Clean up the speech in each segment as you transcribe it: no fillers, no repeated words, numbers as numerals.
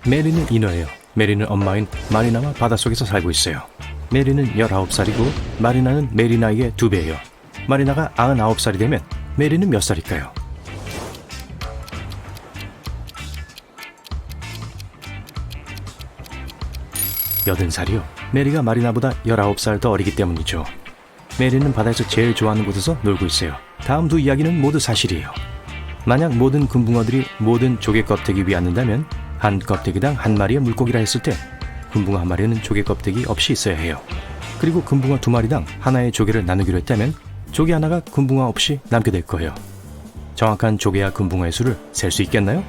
메리는 인어예요. 메리는 엄마인 마리나와 바닷속에서 살고 있어요. 메리는 19살이고 마리나는 메리 나이의 2배예요. 마리나가 99살이 되면 메리는 몇 살일까요? 여든 살이요. 메리가 마리나보다 19살 더 어리기 때문이죠. 메리는 바다에서 제일 좋아하는 곳에서 놀고 있어요. 다음 두 이야기는 모두 사실이에요. 만약 모든 금붕어들이 모든 조개 껍데기 위에 앉는다면 한 껍데기당 한 마리의 물고기라 했을 때 금붕어 한 마리는 조개 껍데기 없이 있어야 해요. 그리고 금붕어 2마리당 하나의 조개를 나누기로 했다면 조개 하나가 금붕어 없이 남게 될 거예요. 정확한 조개와 금붕어의 수를 셀 수 있겠나요?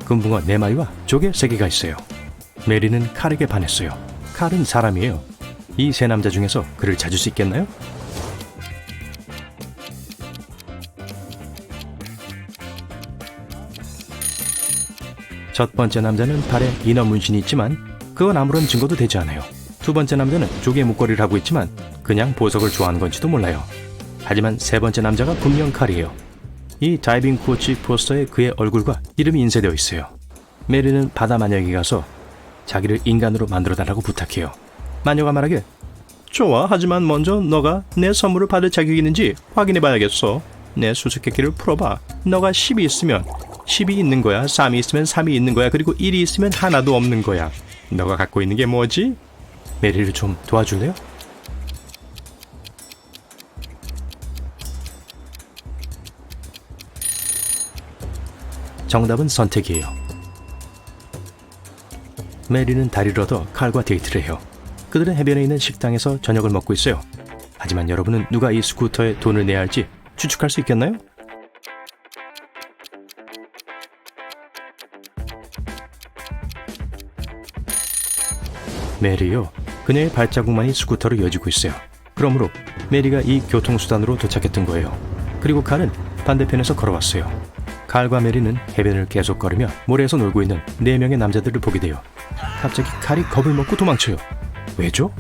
금붕어 4마리와 조개 3개가 있어요. 메리는 칼에게 반했어요. 칼은 사람이에요. 이 세 남자 중에서 그를 찾을 수 있겠나요? 첫 번째 남자는 발에 인어 문신이 있지만 그건 아무런 증거도 되지 않아요. 두 번째 남자는 조개 목걸이를 하고 있지만 그냥 보석을 좋아하는 건지도 몰라요. 하지만 세 번째 남자가 분명 칼이에요. 이 다이빙 코치 포스터에 그의 얼굴과 이름이 인쇄되어 있어요. 메리는 바다 마녀에게 가서 자기를 인간으로 만들어달라고 부탁해요. 마녀가 말하길, 좋아, 하지만 먼저 너가 내 선물을 받을 자격이 있는지 확인해봐야겠어. 내 수수께끼를 풀어봐. 너가 10이 있으면 10이 있는 거야, 3이 있으면 3이 있는 거야, 그리고 1이 있으면 하나도 없는 거야. 너가 갖고 있는 게 뭐지? 메리를 좀 도와줄래요? 정답은 선택이에요. 메리는 다리를 얻어 칼과 데이트를 해요. 그들은 해변에 있는 식당에서 저녁을 먹고 있어요. 하지만 여러분은 누가 이 스쿠터에 돈을 내야 할지 추측할 수 있겠나요? 메리요. 그녀의 발자국만이 스쿠터로 이어지고 있어요. 그러므로 메리가 이 교통수단으로 도착했던 거예요. 그리고 칼은 반대편에서 걸어왔어요. 칼과 메리는 해변을 계속 걸으며 모래에서 놀고 있는 4명의 남자들을 보게 돼요. 갑자기 칼이 겁을 먹고 도망쳐요. 왜죠?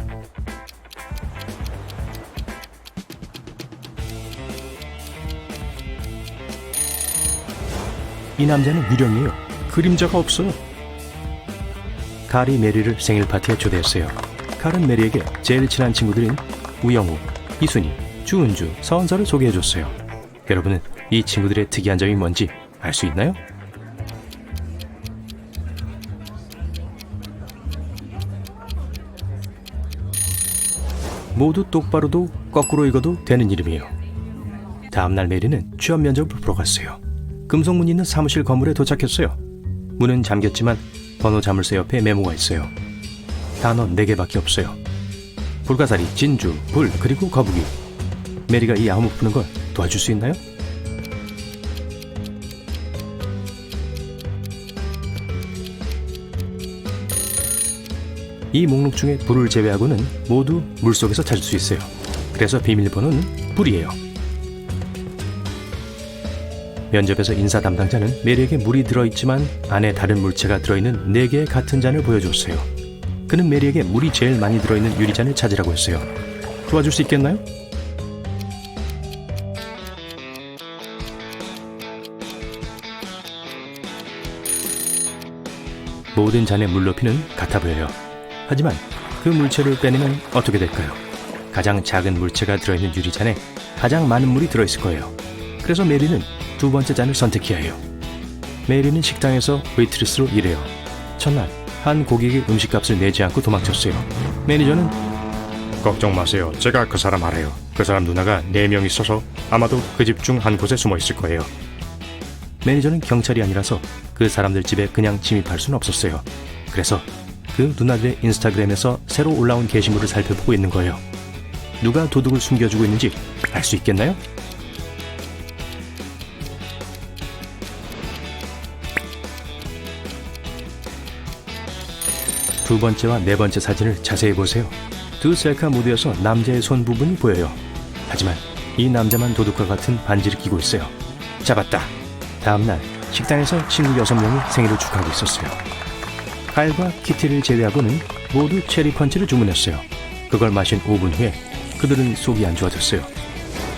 이 남자는 유령이에요. 그림자가 없어요. 칼이 메리를 생일 파티에 초대했어요. 칼은 메리에게 제일 친한 친구들인 우영우, 이순희, 주은주, 서은서를 소개해줬어요. 여러분은 이 친구들의 특이한 점이 뭔지 알 수 있나요? 모두 똑바로도 거꾸로 읽어도 되는 이름이에요. 다음날 메리는 취업 면접을 보러 갔어요. 금속문이 있는 사무실 건물에 도착했어요. 문은 잠겼지만 번호 자물쇠 옆에 메모가 있어요. 단어 4개밖에 없어요. 불가사리, 진주, 불, 그리고 거북이. 메리가 이 암호 푸는 걸 도와줄 수 있나요? 이 목록 중에 불을 제외하고는 모두 물속에서 찾을 수 있어요. 그래서 비밀번호는 불이에요. 면접에서 인사 담당자는 메리에게 물이 들어있지만 안에 다른 물체가 들어있는 4개의 같은 잔을 보여줬어요. 그는 메리에게 물이 제일 많이 들어있는 유리잔을 찾으라고 했어요. 도와줄 수 있겠나요? 모든 잔의 물 높이는 같아 보여요. 하지만 그 물체를 빼내면 어떻게 될까요? 가장 작은 물체가 들어있는 유리잔에 가장 많은 물이 들어있을 거예요. 그래서 메리는 두 번째 잔을 선택해야 해요. 메리는 식당에서 웨이트리스로 일해요. 첫날 한 고객이 음식값을 내지 않고 도망쳤어요. 매니저는 걱정 마세요. 제가 그 사람 알아요. 그 사람 누나가 4명 있어서 아마도 그 집 중 한 곳에 숨어 있을 거예요. 매니저는 경찰이 아니라서 그 사람들 집에 그냥 침입할 수는 없었어요. 그래서 그 누나들의 인스타그램에서 새로 올라온 게시물을 살펴보고 있는 거예요. 누가 도둑을 숨겨주고 있는지 알 수 있겠나요? 두 번째와 네 번째 사진을 자세히 보세요. 두 셀카 모두에서 남자의 손 부분이 보여요. 하지만 이 남자만 도둑과 같은 반지를 끼고 있어요. 잡았다. 다음날 식당에서 친구 6명이 생일을 축하하고 있었어요. 칼과 키티를 제외하고는 모두 체리 펀치를 주문했어요. 그걸 마신 5분 후에 그들은 속이 안 좋아졌어요.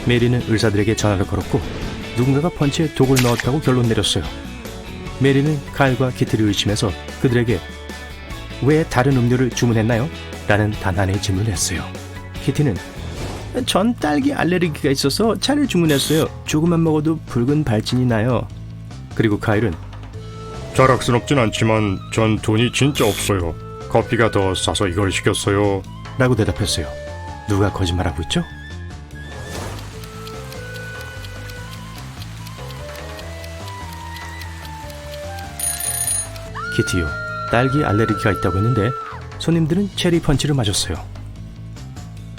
메리는 의사들에게 전화를 걸었고 누군가가 펀치에 독을 넣었다고 결론 내렸어요. 메리는 칼과 키티를 의심해서 그들에게 왜 다른 음료를 주문했나요? 라는 단 하나의 질문을 했어요. 키티는 전 딸기 알레르기가 있어서 차를 주문했어요. 조금만 먹어도 붉은 발진이 나요. 그리고 카일은 자랑스럽진 않지만 전 돈이 진짜 없어요. 커피가 더 싸서 이걸 시켰어요. 라고 대답했어요. 누가 거짓말하고 있죠? 키티요. 딸기 알레르기가 있다고 했는데 손님들은 체리 펀치를 맞았어요.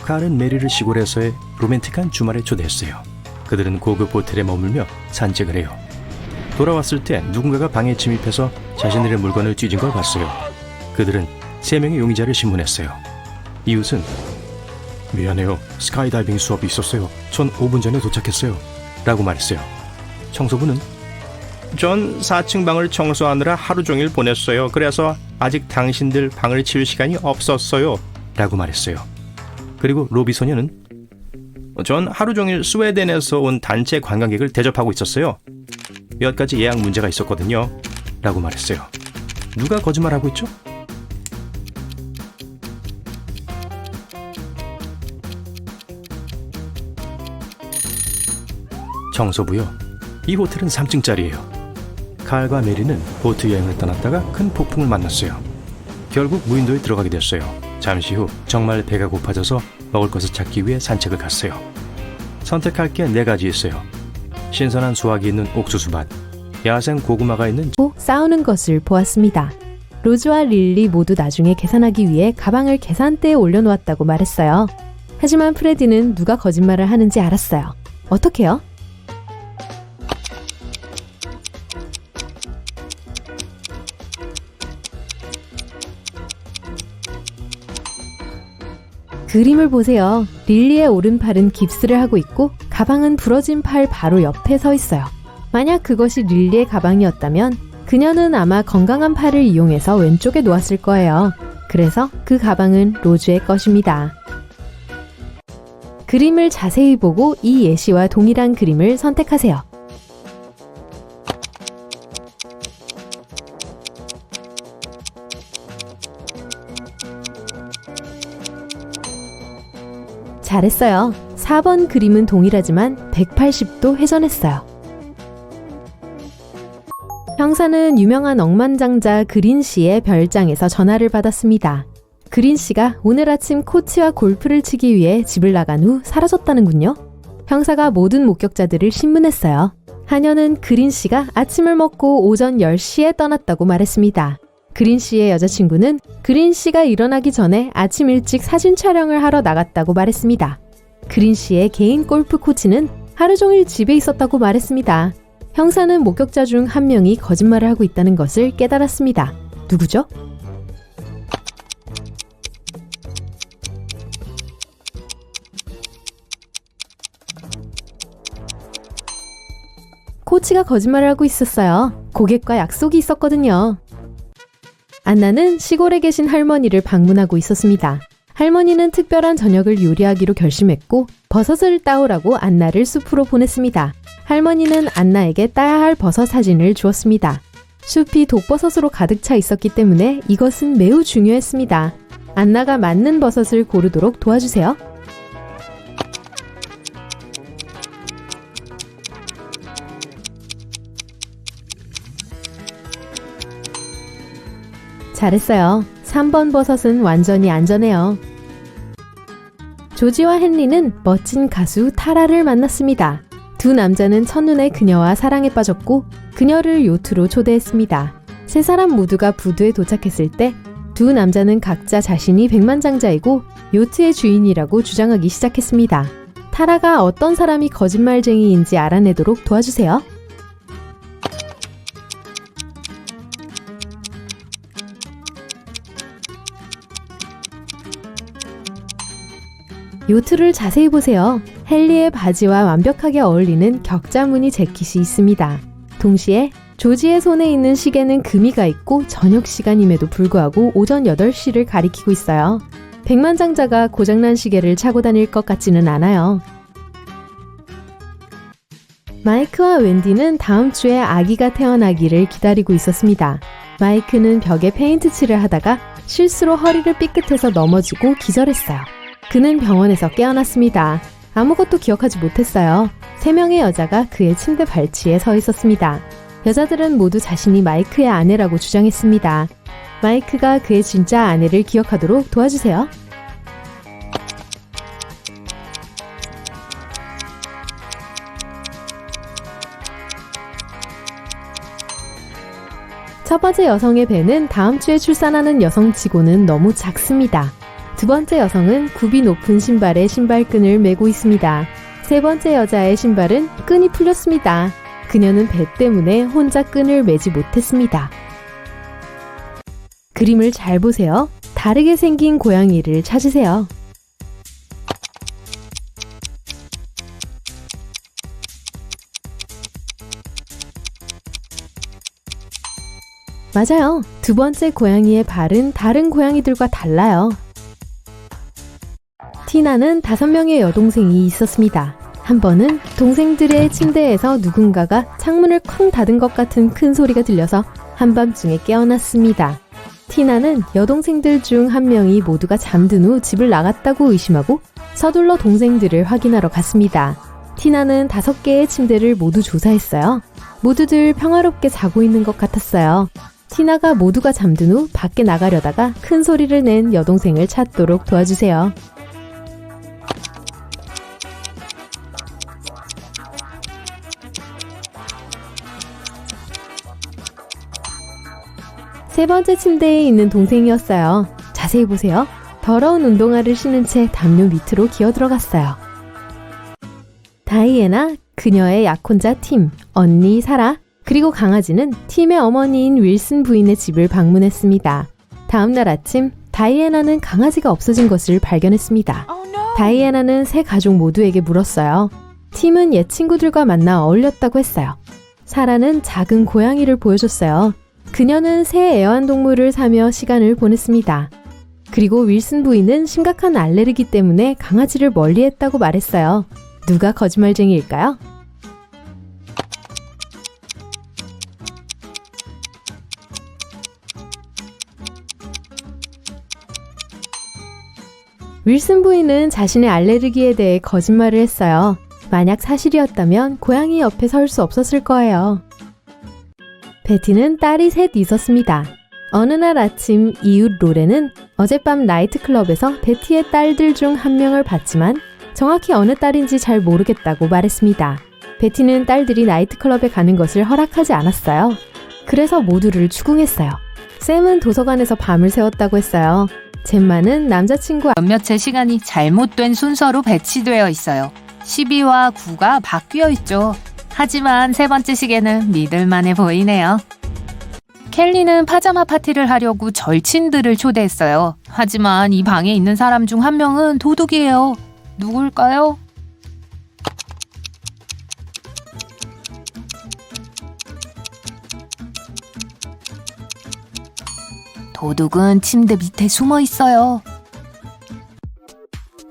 칼은 메리를 시골에서의 로맨틱한 주말에 초대했어요. 그들은 고급 호텔에 머물며 산책을 해요. 돌아왔을 때 누군가가 방에 침입해서 자신들의 물건을 찢은 걸 봤어요. 그들은 3명의 용의자를 신문했어요. 이웃은 미안해요. 스카이다이빙 수업이 있었어요. 전 5분 전에 도착했어요. 라고 말했어요. 청소부는 전 4층 방을 청소하느라 하루 종일 보냈어요. 그래서 아직 당신들 방을 치울 시간이 없었어요. 라고 말했어요. 그리고 로비 소녀는 전 하루 종일 스웨덴에서 온 단체 관광객을 대접하고 있었어요. 몇 가지 예약 문제가 있었거든요. 라고 말했어요. 누가 거짓말하고 있죠? 청소부요. 이 호텔은 3층짜리예요. 칼과 메리는 보트 여행을 떠났다가 큰 폭풍을 만났어요. 결국 무인도에 들어가게 됐어요. 잠시 후 정말 배가 고파져서 먹을 것을 찾기 위해 산책을 갔어요. 선택할 게 4가지 있어요. 신선한 수확이 있는 옥수수밭, 야생 고구마가 있는 싸우는 것을 보았습니다. 로즈와 릴리 모두 나중에 계산하기 위해 가방을 계산대에 올려놓았다고 말했어요. 하지만 프레디는 누가 거짓말을 하는지 알았어요. 어떻게요? 그림을 보세요. 릴리의 오른팔은 깁스를 하고 있고 가방은 부러진 팔 바로 옆에 서 있어요. 만약 그것이 릴리의 가방이었다면 그녀는 아마 건강한 팔을 이용해서 왼쪽에 놓았을 거예요. 그래서 그 가방은 로즈의 것입니다. 그림을 자세히 보고 이 예시와 동일한 그림을 선택하세요. 잘했어요. 4번 그림은 동일하지만 180도 회전했어요. 형사는 유명한 억만장자 그린 씨의 별장에서 전화를 받았습니다. 그린 씨가 오늘 아침 코치와 골프를 치기 위해 집을 나간 후 사라졌다는군요. 형사가 모든 목격자들을 신문했어요. 하녀는 그린 씨가 아침을 먹고 오전 10시에 떠났다고 말했습니다. 그린 씨의 여자친구는 그린 씨가 일어나기 전에 아침 일찍 사진 촬영을 하러 나갔다고 말했습니다. 그린 씨의 개인 골프 코치는 하루 종일 집에 있었다고 말했습니다. 형사는 목격자 중 한 명이 거짓말을 하고 있다는 것을 깨달았습니다. 누구죠? 코치가 거짓말을 하고 있었어요. 고객과 약속이 있었거든요. 안나는 시골에 계신 할머니를 방문하고 있었습니다. 할머니는 특별한 저녁을 요리하기로 결심했고 버섯을 따오라고 안나를 숲으로 보냈습니다. 할머니는 안나에게 따야 할 버섯 사진을 주었습니다. 숲이 독버섯으로 가득 차 있었기 때문에 이것은 매우 중요했습니다. 안나가 맞는 버섯을 고르도록 도와주세요. 잘했어요. 3번 버섯은 완전히 안전해요. 조지와 헨리는 멋진 가수 타라를 만났습니다. 두 남자는 첫눈에 그녀와 사랑에 빠졌고 그녀를 요트로 초대했습니다. 세 사람 모두가 부두에 도착했을 때 두 남자는 각자 자신이 백만장자이고 요트의 주인이라고 주장하기 시작했습니다. 타라가 어떤 사람이 거짓말쟁이인지 알아내도록 도와주세요. 요트를 자세히 보세요. 헨리의 바지와 완벽하게 어울리는 격자무늬 재킷이 있습니다. 동시에 조지의 손에 있는 시계는 금이가 있고 저녁 시간임에도 불구하고 오전 8시를 가리키고 있어요. 백만장자가 고장난 시계를 차고 다닐 것 같지는 않아요. 마이크와 웬디는 다음 주에 아기가 태어나기를 기다리고 있었습니다. 마이크는 벽에 페인트 칠을 하다가 실수로 허리를 삐끗해서 넘어지고 기절했어요. 그는 병원에서 깨어났습니다. 아무것도 기억하지 못했어요. 3명의 여자가 그의 침대 발치에 서 있었습니다. 여자들은 모두 자신이 마이크의 아내라고 주장했습니다. 마이크가 그의 진짜 아내를 기억하도록 도와주세요. 첫 번째 여성의 배는 다음 주에 출산하는 여성치고는 너무 작습니다. 두 번째 여성은 굽이 높은 신발에 신발끈을 매고 있습니다. 세 번째 여자의 신발은 끈이 풀렸습니다. 그녀는 배 때문에 혼자 끈을 매지 못했습니다. 그림을 잘 보세요. 다르게 생긴 고양이를 찾으세요. 맞아요. 두 번째 고양이의 발은 다른 고양이들과 달라요. 티나는 5명의 여동생이 있었습니다. 한 번은 동생들의 침대에서 누군가가 창문을 쾅 닫은 것 같은 큰 소리가 들려서 한밤중에 깨어났습니다. 티나는 여동생들 중 한 명이 모두가 잠든 후 집을 나갔다고 의심하고 서둘러 동생들을 확인하러 갔습니다. 티나는 5개의 침대를 모두 조사했어요. 모두들 평화롭게 자고 있는 것 같았어요. 티나가 모두가 잠든 후 밖에 나가려다가 큰 소리를 낸 여동생을 찾도록 도와주세요. 세 번째 침대에 있는 동생이었어요. 자세히 보세요. 더러운 운동화를 신은 채 담요 밑으로 기어 들어갔어요. 다이애나, 그녀의 약혼자 팀, 언니 사라, 그리고 강아지는 팀의 어머니인 윌슨 부인의 집을 방문했습니다. 다음 날 아침, 다이애나는 강아지가 없어진 것을 발견했습니다. 다이애나는 세 가족 모두에게 물었어요. 팀은 옛 친구들과 만나 어울렸다고 했어요. 사라는 작은 고양이를 보여줬어요. 그녀는 새 애완동물을 사며 시간을 보냈습니다. 그리고 윌슨 부인은 심각한 알레르기 때문에 강아지를 멀리했다고 말했어요. 누가 거짓말쟁이일까요? 윌슨 부인은 자신의 알레르기에 대해 거짓말을 했어요. 만약 사실이었다면 고양이 옆에 설 수 없었을 거예요. 베티는 딸이 셋 있었습니다. 어느 날 아침 이웃 로렌은 어젯밤 나이트클럽에서 베티의 딸들 중 한 명을 봤지만 정확히 어느 딸인지 잘 모르겠다고 말했습니다. 베티는 딸들이 나이트클럽에 가는 것을 허락하지 않았어요. 그래서 모두를 추궁했어요. 샘은 도서관에서 밤을 새웠다고 했어요. 젬마는 남자친구 몇몇의 시간이 잘못된 순서로 배치되어 있어요. 12와 9가 바뀌어 있죠. 하지만 세 번째 시계는 믿을만해 보이네요. 켈리는 파자마 파티를 하려고 절친들을 초대했어요. 하지만 이 방에 있는 사람 중 한 명은 도둑이에요. 누굴까요? 도둑은 침대 밑에 숨어 있어요.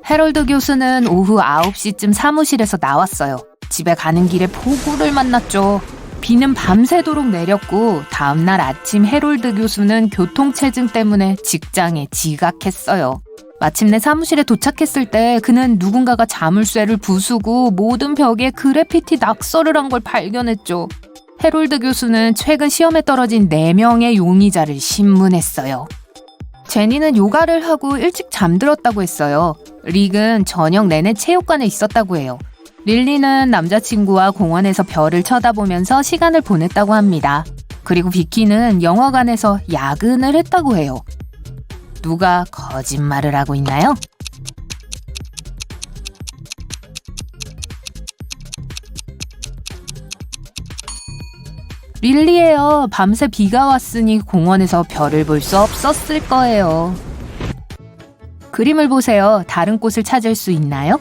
해럴드 교수는 오후 9시쯤 사무실에서 나왔어요. 집에 가는 길에 폭우를 만났죠. 비는 밤새도록 내렸고 다음날 아침 해롤드 교수는 교통체증 때문에 직장에 지각했어요. 마침내 사무실에 도착했을 때 그는 누군가가 자물쇠를 부수고 모든 벽에 그래피티 낙서를 한 걸 발견했죠. 해롤드 교수는 최근 시험에 떨어진 4명의 용의자를 신문했어요. 제니는 요가를 하고 일찍 잠들었다고 했어요. 릭은 저녁 내내 체육관에 있었다고 해요. 릴리는 남자친구와 공원에서 별을 쳐다보면서 시간을 보냈다고 합니다. 그리고 비키는 영화관에서 야근을 했다고 해요. 누가 거짓말을 하고 있나요? 릴리예요. 밤새 비가 왔으니 공원에서 별을 볼 수 없었을 거예요. 그림을 보세요. 다른 꽃을 찾을 수 있나요?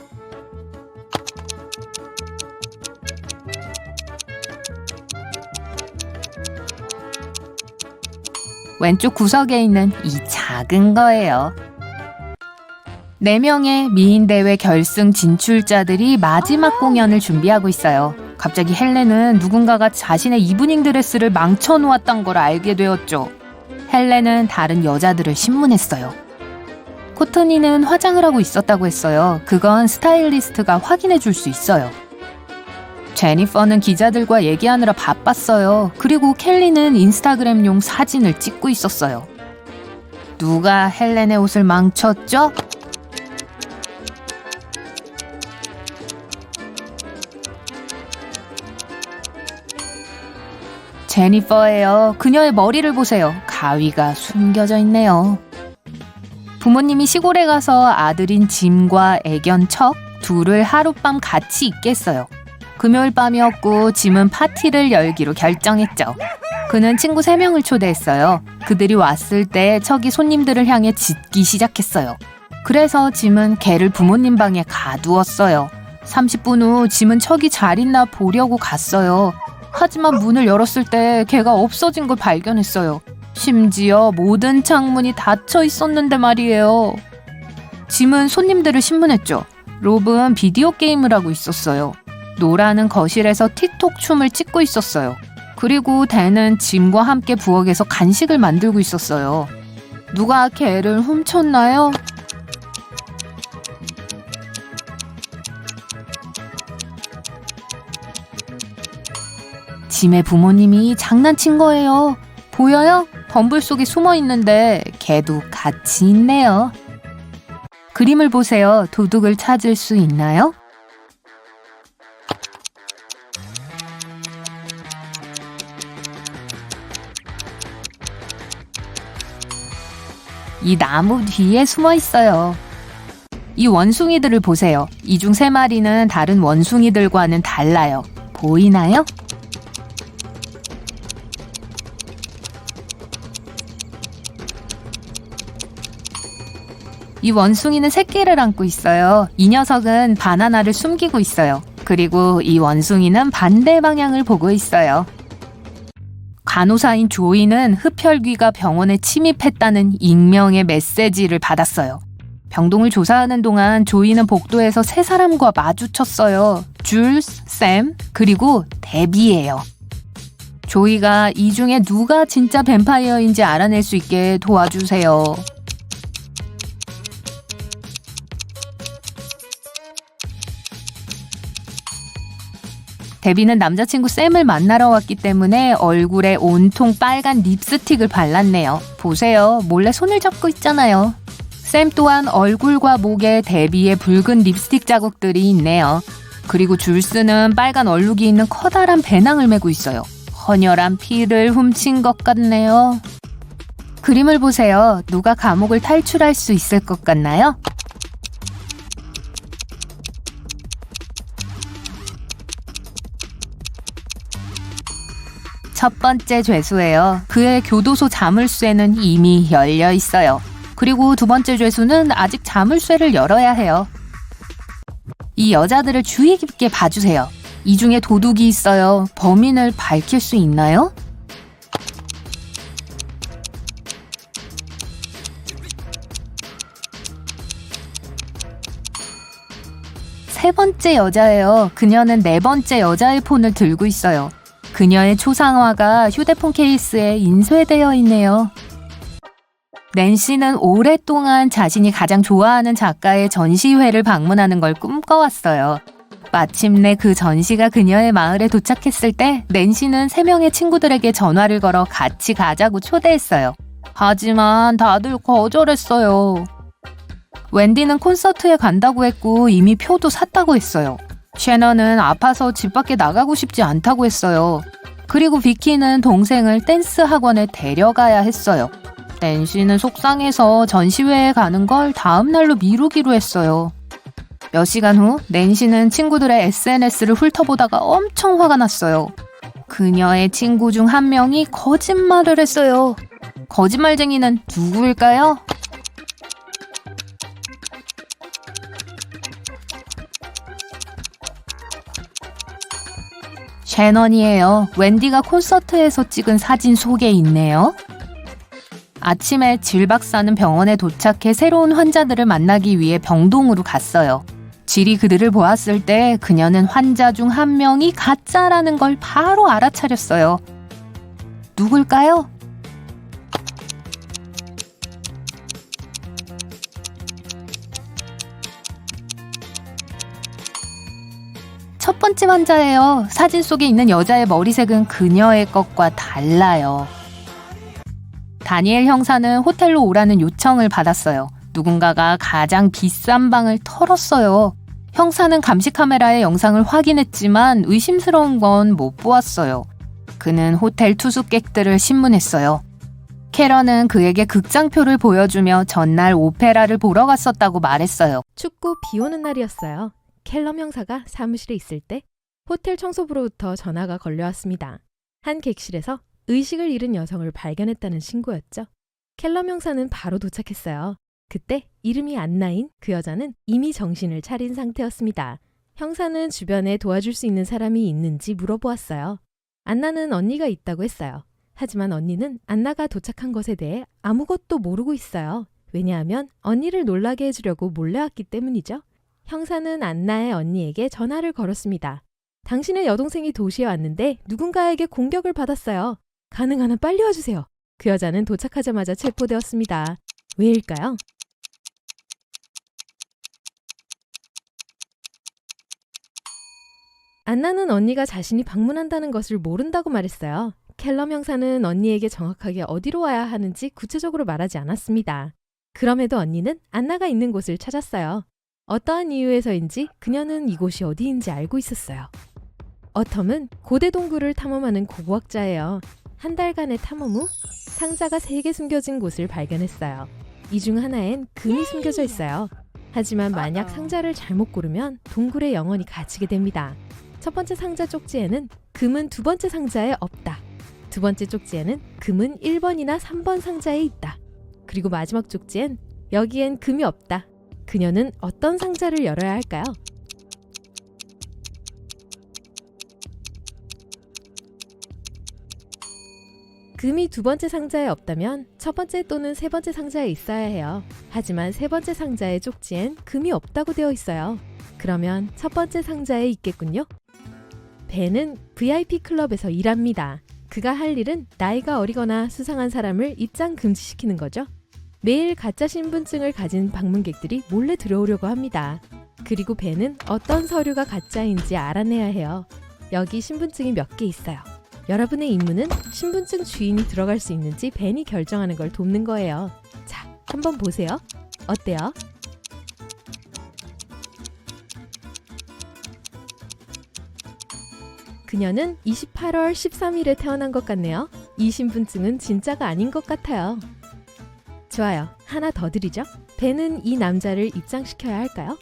왼쪽 구석에 있는 이 작은 거예요. 4명의 미인대회 결승 진출자들이 마지막 공연을 준비하고 있어요. 갑자기 헬렌은 누군가가 자신의 이브닝 드레스를 망쳐놓았던 걸 알게 되었죠. 헬렌은 다른 여자들을 신문했어요. 코트니는 화장을 하고 있었다고 했어요. 그건 스타일리스트가 확인해 줄 수 있어요. 제니퍼는 기자들과 얘기하느라 바빴어요. 그리고 켈리는 인스타그램용 사진을 찍고 있었어요. 누가 헬렌의 옷을 망쳤죠? 제니퍼예요. 그녀의 머리를 보세요. 가위가 숨겨져 있네요. 부모님이 시골에 가서 아들인 짐과 애견 척 둘을 하룻밤 같이 있게 했어요. 금요일 밤이었고 짐은 파티를 열기로 결정했죠. 그는 친구 3명을 초대했어요. 그들이 왔을 때 척이 손님들을 향해 짖기 시작했어요. 그래서 짐은 개를 부모님 방에 가두었어요. 30분 후 짐은 척이 잘 있나 보려고 갔어요. 하지만 문을 열었을 때 개가 없어진 걸 발견했어요. 심지어 모든 창문이 닫혀 있었는데 말이에요. 짐은 손님들을 신문했죠. 롭은 비디오 게임을 하고 있었어요. 노라는 거실에서 틱톡 춤을 찍고 있었어요. 그리고 댄은 짐과 함께 부엌에서 간식을 만들고 있었어요. 누가 개를 훔쳤나요? 짐의 부모님이 장난친 거예요. 보여요? 덤불 속에 숨어 있는데 개도 같이 있네요. 그림을 보세요. 도둑을 찾을 수 있나요? 이 나무 뒤에 숨어 있어요. 이 원숭이들을 보세요. 이 중 3마리는 다른 원숭이들과는 달라요. 보이나요? 이 원숭이는 새끼를 안고 있어요. 이 녀석은 바나나를 숨기고 있어요. 그리고 이 원숭이는 반대 방향을 보고 있어요. 간호사인 조이는 흡혈귀가 병원에 침입했다는 익명의 메시지를 받았어요. 병동을 조사하는 동안 조이는 복도에서 3사람과 마주쳤어요. 줄스, 샘, 그리고 데비예요. 조이가 이 중에 누가 진짜 뱀파이어인지 알아낼 수 있게 도와주세요. 데비는 남자친구 샘을 만나러 왔기 때문에 얼굴에 온통 빨간 립스틱을 발랐네요. 보세요. 몰래 손을 잡고 있잖아요. 샘 또한 얼굴과 목에 데비의 붉은 립스틱 자국들이 있네요. 그리고 줄스는 빨간 얼룩이 있는 커다란 배낭을 메고 있어요. 헌혈한 피를 훔친 것 같네요. 그림을 보세요. 누가 감옥을 탈출할 수 있을 것 같나요? 첫 번째 죄수예요. 그의 교도소 자물쇠는 이미 열려 있어요. 그리고 두 번째 죄수는 아직 자물쇠를 열어야 해요. 이 여자들을 주의 깊게 봐주세요. 이 중에 도둑이 있어요. 범인을 밝힐 수 있나요? 세 번째 여자예요. 그녀는 4번째 여자의 폰을 들고 있어요. 그녀의 초상화가 휴대폰 케이스에 인쇄되어 있네요. 낸시는 오랫동안 자신이 가장 좋아하는 작가의 전시회를 방문하는 걸 꿈꿔왔어요. 마침내 그 전시가 그녀의 마을에 도착했을 때 낸시는 3명의 친구들에게 전화를 걸어 같이 가자고 초대했어요. 하지만 다들 거절했어요. 웬디는 콘서트에 간다고 했고 이미 표도 샀다고 했어요. 셰넌은 아파서 집 밖에 나가고 싶지 않다고 했어요. 그리고 비키는 동생을 댄스 학원에 데려가야 했어요. 낸시는 속상해서 전시회에 가는 걸 다음 날로 미루기로 했어요. 몇 시간 후 낸시는 친구들의 SNS를 훑어보다가 엄청 화가 났어요. 그녀의 친구 중 한 명이 거짓말을 했어요. 거짓말쟁이는 누구일까요? 셰넌이에요. 웬디가 콘서트에서 찍은 사진 속에 있네요. 아침에 질 박사는 병원에 도착해 새로운 환자들을 만나기 위해 병동으로 갔어요. 질이 그들을 보았을 때 그녀는 환자 중 한 명이 가짜라는 걸 바로 알아차렸어요. 누굴까요? 첫 번째 환자예요. 사진 속에 있는 여자의 머리색은 그녀의 것과 달라요. 다니엘 형사는 호텔로 오라는 요청을 받았어요. 누군가가 가장 비싼 방을 털었어요. 형사는 감시 카메라의 영상을 확인했지만 의심스러운 건 못 보았어요. 그는 호텔 투숙객들을 신문했어요. 캐런은 그에게 극장표를 보여주며 전날 오페라를 보러 갔었다고 말했어요. 춥고 비 오는 날이었어요. 켈럼 형사가 사무실에 있을 때 호텔 청소부로부터 전화가 걸려왔습니다. 한 객실에서 의식을 잃은 여성을 발견했다는 신고였죠. 켈럼 형사는 바로 도착했어요. 그때 이름이 안나인 그 여자는 이미 정신을 차린 상태였습니다. 형사는 주변에 도와줄 수 있는 사람이 있는지 물어보았어요. 안나는 언니가 있다고 했어요. 하지만 언니는 안나가 도착한 것에 대해 아무것도 모르고 있어요. 왜냐하면 언니를 놀라게 해주려고 몰래 왔기 때문이죠. 형사는 안나의 언니에게 전화를 걸었습니다. 당신의 여동생이 도시에 왔는데 누군가에게 공격을 받았어요. 가능한 한 빨리 와주세요. 그 여자는 도착하자마자 체포되었습니다. 왜일까요? 안나는 언니가 자신이 방문한다는 것을 모른다고 말했어요. 켈럼 형사는 언니에게 정확하게 어디로 와야 하는지 구체적으로 말하지 않았습니다. 그럼에도 언니는 안나가 있는 곳을 찾았어요. 어떠한 이유에서인지 그녀는 이곳이 어디인지 알고 있었어요. 어텀은 고대 동굴을 탐험하는 고고학자예요. 한 달간의 탐험 후 상자가 3개 숨겨진 곳을 발견했어요. 이 중 하나엔 금이 숨겨져 있어요. 하지만 만약 상자를 잘못 고르면 동굴에 영원히 갇히게 됩니다. 첫 번째 상자 쪽지에는 금은 두 번째 상자에 없다. 두 번째 쪽지에는 금은 1번이나 3번 상자에 있다. 그리고 마지막 쪽지엔 여기엔 금이 없다. 그녀는 어떤 상자를 열어야 할까요? 금이 두 번째 상자에 없다면 첫 번째 또는 세 번째 상자에 있어야 해요. 하지만 세 번째 상자의 쪽지엔 금이 없다고 되어 있어요. 그러면 첫 번째 상자에 있겠군요. 벤은 VIP 클럽에서 일합니다. 그가 할 일은 나이가 어리거나 수상한 사람을 입장 금지시키는 거죠. 매일 가짜 신분증을 가진 방문객들이 몰래 들어오려고 합니다. 그리고 벤은 어떤 서류가 가짜인지 알아내야 해요. 여기 신분증이 몇 개 있어요. 여러분의 임무는 신분증 주인이 들어갈 수 있는지 벤이 결정하는 걸 돕는 거예요. 자, 한번 보세요. 어때요? 그녀는 28월 13일에 태어난 것 같네요. 이 신분증은 진짜가 아닌 것 같아요. 좋아요. 하나 더 드리죠. 벤은 이 남자를 입장시켜야 할까요?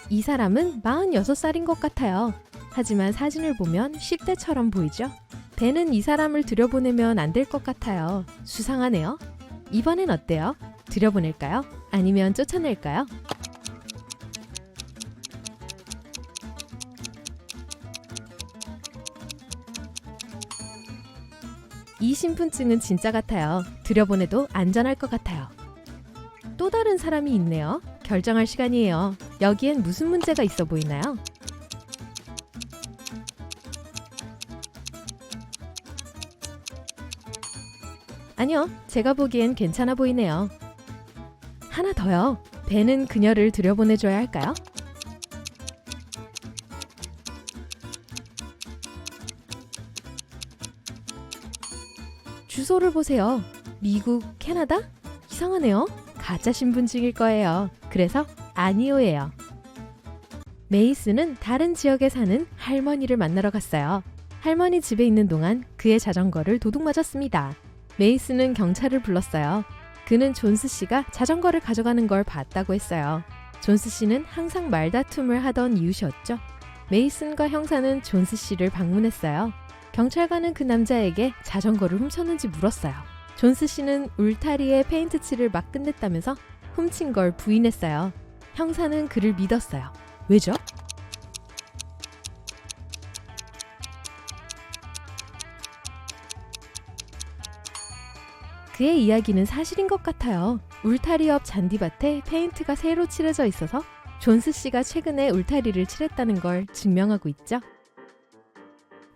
이 사람은 46살인 것 같아요. 하지만 사진을 보면 10대처럼 보이죠? 벤은 이 사람을 들여보내면 안 될 것 같아요. 수상하네요. 이번엔 어때요? 들여보낼까요? 아니면 쫓아낼까요? 이 신분증은 진짜 같아요. 들여보내도 안전할 것 같아요. 또 다른 사람이 있네요. 결정할 시간이에요. 여기엔 무슨 문제가 있어 보이나요? 아니요, 제가 보기엔 괜찮아 보이네요. 하나 더요. 벤은 그녀를 들여보내줘야 할까요? 주소를 보세요. 미국, 캐나다? 이상하네요. 가짜 신분증일 거예요. 그래서 아니오예요. 메이스는 다른 지역에 사는 할머니를 만나러 갔어요. 할머니 집에 있는 동안 그의 자전거를 도둑 맞았습니다. 메이스는 경찰을 불렀어요. 그는 존스 씨가 자전거를 가져가는 걸 봤다고 했어요. 존스 씨는 항상 말다툼을 하던 이웃이었죠. 메이슨과 형사는 존스 씨를 방문했어요. 경찰관은 그 남자에게 자전거를 훔쳤는지 물었어요. 존스 씨는 울타리에 페인트 칠을 막 끝냈다면서 훔친 걸 부인했어요. 형사는 그를 믿었어요. 왜죠? 그의 이야기는 사실인 것 같아요. 울타리 옆 잔디밭에 페인트가 새로 칠해져 있어서 존스 씨가 최근에 울타리를 칠했다는 걸 증명하고 있죠.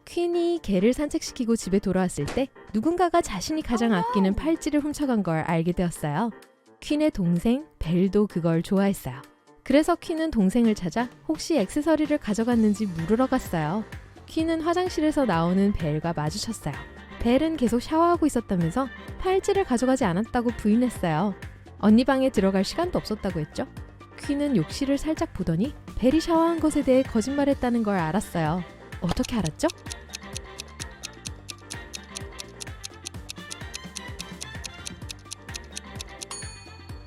퀸이 개를 산책시키고 집에 돌아왔을 때 누군가가 자신이 가장 아끼는 팔찌를 훔쳐간 걸 알게 되었어요. 퀸의 동생 벨도 그걸 좋아했어요. 그래서 퀸은 동생을 찾아 혹시 액세서리를 가져갔는지 물으러 갔어요. 퀸은 화장실에서 나오는 벨과 마주쳤어요. 벨은 계속 샤워하고 있었다면서 팔찌를 가져가지 않았다고 부인했어요. 언니 방에 들어갈 시간도 없었다고 했죠. 퀸은 욕실을 살짝 보더니 벨이 샤워한 것에 대해 거짓말했다는 걸 알았어요. 어떻게 알았죠?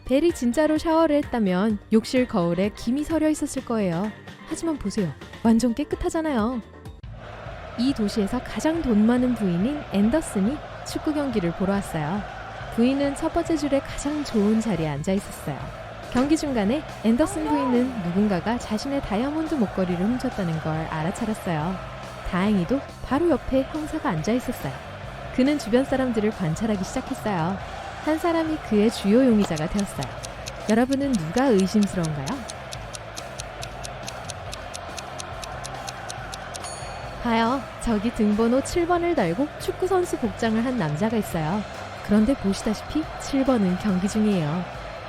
벨이 진짜로 샤워를 했다면 욕실 거울에 김이 서려 있었을 거예요. 하지만 보세요. 완전 깨끗하잖아요. 이 도시에서 가장 돈 많은 부인인 앤더슨이 축구 경기를 보러 왔어요. 부인은 첫 번째 줄에 가장 좋은 자리에 앉아 있었어요. 경기 중간에 앤더슨 부인은 누군가가 자신의 다이아몬드 목걸이를 훔쳤다는 걸 알아차렸어요. 다행히도 바로 옆에 형사가 앉아 있었어요. 그는 주변 사람들을 관찰하기 시작했어요. 한 사람이 그의 주요 용의자가 되었어요. 여러분은 누가 의심스러운가요? 봐요. 저기 등번호 7번을 달고 축구선수 복장을 한 남자가 있어요. 그런데 보시다시피 7번은 경기 중이에요.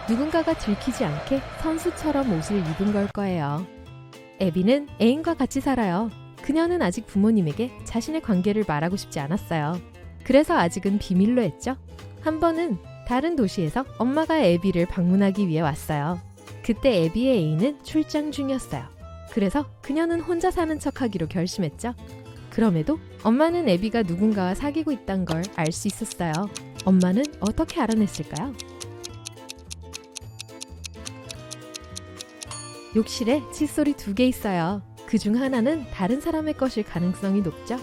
누군가가 들키지 않게 선수처럼 옷을 입은 걸 거예요. 애비는 애인과 같이 살아요. 그녀는 아직 부모님에게 자신의 관계를 말하고 싶지 않았어요. 그래서 아직은 비밀로 했죠. 한 번은 다른 도시에서 엄마가 애비를 방문하기 위해 왔어요. 그때 애비의 애인은 출장 중이었어요. 그래서 그녀는 혼자 사는 척하기로 결심했죠. 그럼에도 엄마는 애비가 누군가와 사귀고 있다는 걸 알 수 있었어요. 엄마는 어떻게 알아냈을까요? 욕실에 칫솔이 2개 있어요. 그중 하나는 다른 사람의 것일 가능성이 높죠.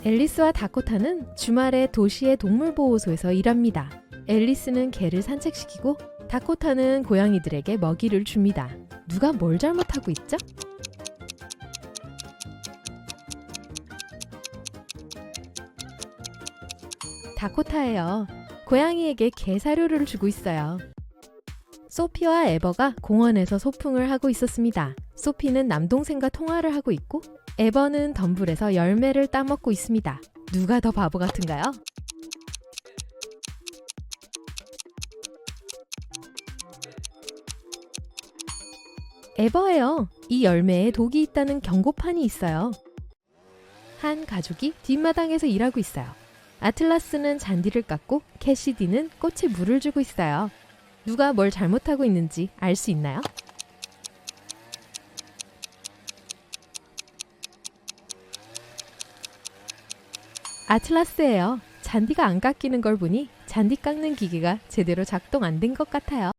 앨리스와 다코타는 주말에 도시의 동물보호소에서 일합니다. 앨리스는 개를 산책시키고 다코타는 고양이들에게 먹이를 줍니다. 누가 뭘 잘못하고 있죠? 다코타예요. 고양이에게 개 사료를 주고 있어요. 소피와 에버가 공원에서 소풍을 하고 있었습니다. 소피는 남동생과 통화를 하고 있고 에버는 덤불에서 열매를 따먹고 있습니다. 누가 더 바보 같은가요? 에버예요. 이 열매에 독이 있다는 경고판이 있어요. 한 가족이 뒷마당에서 일하고 있어요. 아틀라스는 잔디를 깎고 캐시디는 꽃에 물을 주고 있어요. 누가 뭘 잘못하고 있는지 알 수 있나요? 아틀라스예요. 잔디가 안 깎이는 걸 보니 잔디 깎는 기계가 제대로 작동 안 된 것 같아요.